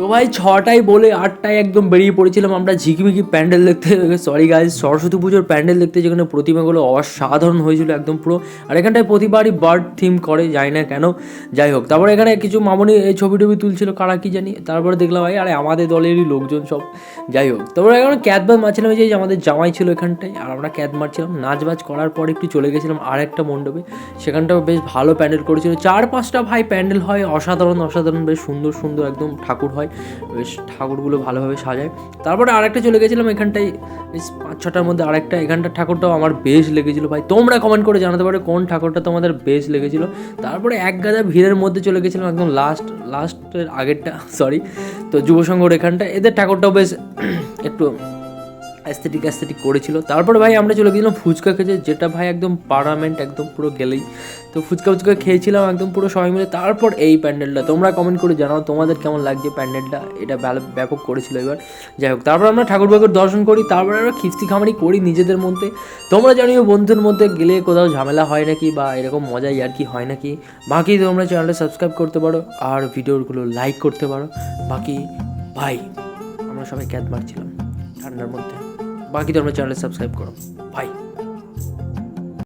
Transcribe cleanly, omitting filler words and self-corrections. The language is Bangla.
তো ভাই 6টায় বলে 8টায় একদম বেরিয়ে পড়েছিলাম আমরা ঝিকিমিকি প্যান্ডেল দেখতে। সরি গাইজ, সরস্বতী পুজোর প্যান্ডেল দেখতে, যেখানে প্রতিমাগুলো অসাধারণ হয়েছিল একদম পুরো। আর এখানটায় প্রতিবারই বার্ড থিম করে, যায় না কেন, যাই হোক। তারপরে এখানে কিছু মামনি এই ছবি টবি তুলছিল, কারা কি জানি। তারপরে দেখলাম ভাই আরে আমাদের দলেরই লোকজন সব, যাই হোক। তারপরে এখন ক্যাথবাজ মারছিলাম, এই যে আমাদের জামাই ছিল এখানটায়, আর আমরা ক্যাথ মারছিলাম। নাচবাজ করার পর একটু চলে গেছিলাম আর একটা মণ্ডপে, সেখানটাও বেশ ভালো প্যান্ডেল করেছিল। 4-5টা ভাই প্যান্ডেল হয়, অসাধারণ অসাধারণ, বেশ সুন্দর সুন্দর একদম ঠাকুর হয়, বেশ ঠাকুরগুলো ভালোভাবে সাজায়। তারপরে আরেকটা চলে গেছিলাম এখানটায়, বেশ 5-6টার মধ্যে আরেকটা, এখানটার ঠাকুরটাও আমার বেশ লেগেছিলো ভাই। তোমরা কমেন্ট করে জানাতে পারো কোন ঠাকুরটা তোমাদের বেশ লেগেছিলো। তারপরে এক গাদা ভিড়ের মধ্যে চলে গেছিলাম একদম লাস্টের আগেরটা, সরি, তো যুবসংঘর এখানটা, এদের ঠাকুরটাও বেশ একটু অ্যাস্থেটিক করেছিল। তারপরে ভাই আমরা চলে গেছিলাম ফুচকা খেতে, যেটা ভাই একদম পার্লামেন্ট, একদম পুরো গেলেই তো ফুচকা খেয়েছিলাম একদম পুরো সবাই মিলে। তারপর এই প্যান্ডেলটা তোমরা কমেন্ট করে জানাও তোমাদের কেমন লাগছে প্যান্ডেলটা, এটা ব্যাপক করেছিল এবার, যাই হোক। তারপর আমরা ঠাকুর বাকুর দর্শন করি, তারপরে আমরা খিস্তি খামারি করি নিজেদের মধ্যে। তোমরা জানিও বন্ধুর মধ্যে গেলে কোথাও ঝামেলা হয় নাকি, বা এরকম মজাই আর কি হয় নাকি। বাকি তোমরা চ্যানেলটা সাবস্ক্রাইব করতে পারো আর ভিডিওগুলো লাইক করতে পারো। বাকি ভাই আমরা সবাই ক্যাথ মারছিলাম ঠান্ডার মধ্যে। বাকি তোমরা চ্যানেলে সাবস্ক্রাইব করো ভাই।